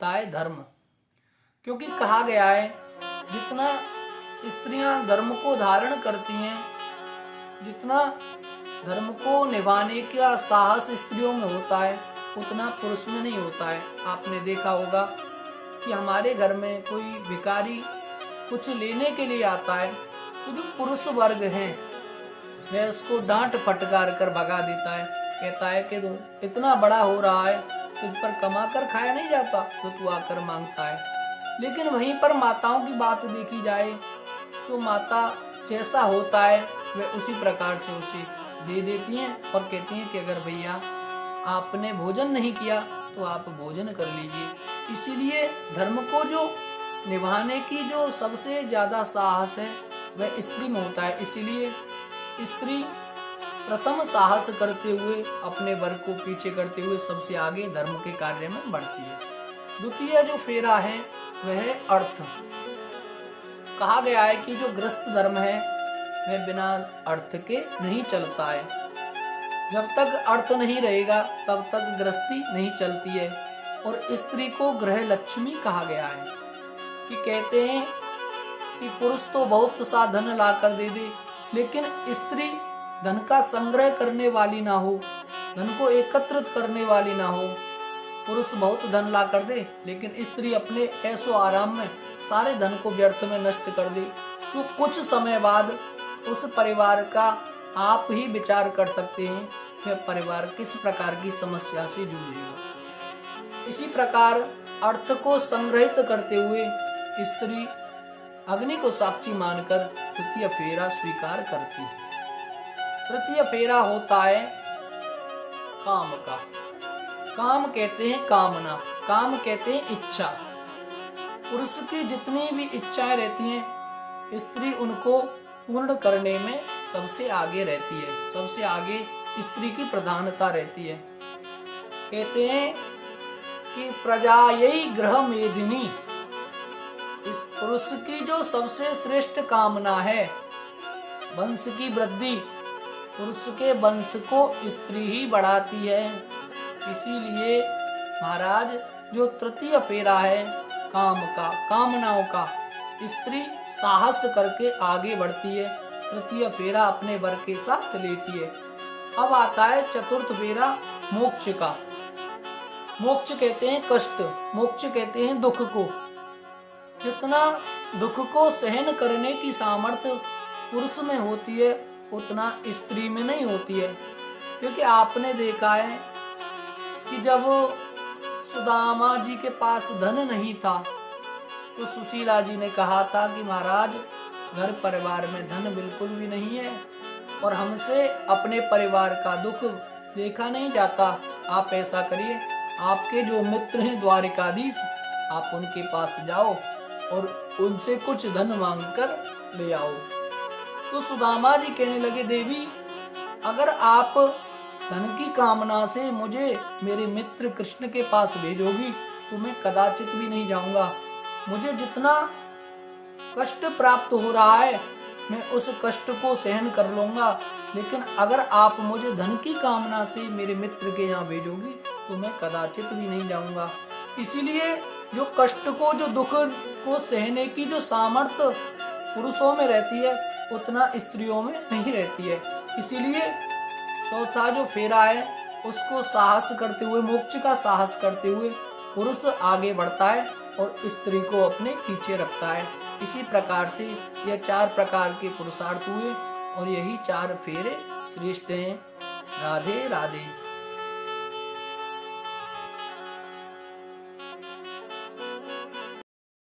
होता है धर्म। क्योंकि कहा गया है जितना स्त्रियां धर्म को धारण करती हैं, जितना धर्म को निभाने का साहस स्त्रियों में होता है उतना पुरुष में नहीं होता है। आपने देखा होगा कि हमारे घर में कोई भिखारी कुछ लेने के लिए आता है तो जो पुरुष वर्ग है वह उसको डांट फटकार कर भगा देता है, कहता है कि तू इतना बड़ा हो रहा है, तुझ पर कमा कर खाया नहीं जाता तो तू आकर मांगता है। लेकिन वहीं पर माताओं की बात देखी जाए तो माता जैसा होता है वह उसी प्रकार से उसे दे देती हैं और कहती हैं कि अगर भैया आपने भोजन नहीं किया तो आप भोजन कर लीजिए। इसीलिए धर्म को जो निभाने की जो सबसे ज्यादा साहस है वह स्त्री में होता है। इसीलिए स्त्री प्रथम साहस करते हुए अपने वर्ग को पीछे करते हुए सबसे आगे धर्म के कार्य में बढ़ती है। द्वितीय जो फेरा है वह है अर्थ। कहा गया है कि जो गृहस्थ धर्म है वह बिना अर्थ के नहीं चलता है। जब तक अर्थ नहीं रहेगा तब तक गृहस्थी नहीं चलती है। और स्त्री को गृह लक्ष्मी कहा गया है कि कहते हैं कि पुरुष तो बहुत सा धन ला कर दे दे, लेकिन स्त्री धन का संग्रह करने वाली ना हो, धन को एकत्रित करने वाली ना हो। पुरुष बहुत धन ला कर दे लेकिन स्त्री अपने ऐशो आराम में सारे धन को व्यर्थ में नष्ट कर दे तो कुछ समय बाद उस परिवार का आप ही विचार कर सकते हैं वह परिवार किस प्रकार की समस्या से जूझेगा। इसी प्रकार अर्थ को संग्रहित करते हुए स्त्री अग्नि को साक्षी मानकर तृतीय फेरा स्वीकार करती है। तृतीय फेरा होता है काम का। काम कहते हैं कामना, काम कहते हैं इच्छा। पुरुष की जितनी भी इच्छाएं रहती हैं स्त्री उनको पूर्ण करने में सबसे आगे रहती है, सबसे आगे स्त्री की प्रधानता रहती है। कहते हैं कि प्रजायै गृह मेदिनी, इस पुरुष की जो सबसे श्रेष्ठ कामना है वंश की वृद्धि, पुरुष के वंश को स्त्री ही बढ़ाती है। इसीलिए महाराज जो तृतीय फेरा है काम का, कामनाओं का, स्त्री साहस करके आगे बढ़ती है, तृतीय फेरा अपने वर्ग के साथ लेती है। अब आता है चतुर्थ फेरा मोक्ष का। मोक्ष कहते हैं कष्ट, मोक्ष कहते हैं दुख को। जितना दुख को सहन करने की सामर्थ्य पुरुष में होती है उतना स्त्री में नहीं होती है। क्योंकि आपने देखा है कि जब सुदामा जी के पास धन नहीं था तो सुशीला जी ने कहा था कि महाराज घर परिवार में धन बिल्कुल भी नहीं है और हमसे अपने परिवार का दुख देखा नहीं जाता। आप ऐसा करिए, आपके जो मित्र हैं द्वारिकाधीश, आप उनके पास जाओ और उनसे कुछ धन मांग कर ले आओ। तो सुदामा जी कहने लगे देवी अगर आप धन की कामना से मुझे मेरे मित्र कृष्ण के पास भेजोगी तो मैं कदाचित भी नहीं जाऊंगा। मुझे जितना कष्ट प्राप्त हो रहा है मैं उस कष्ट को सहन कर लूंगा, लेकिन अगर आप मुझे धन की कामना से मेरे मित्र के यहाँ भेजोगी तो मैं कदाचित भी नहीं जाऊंगा। इसीलिए जो कष्ट को, जो दुख को सहने की जो सामर्थ्य पुरुषों में रहती है उतना स्त्रियों में नहीं रहती है। इसीलिए चौथा जो फेरा है उसको साहस करते हुए, मोक्ष का साहस करते हुए पुरुष आगे बढ़ता है और स्त्री को अपने पीछे रखता है। इसी प्रकार से यह 4 प्रकार के पुरुषार्थ हुए और यही 4 फेरे श्रेष्ठ हैं। राधे राधे।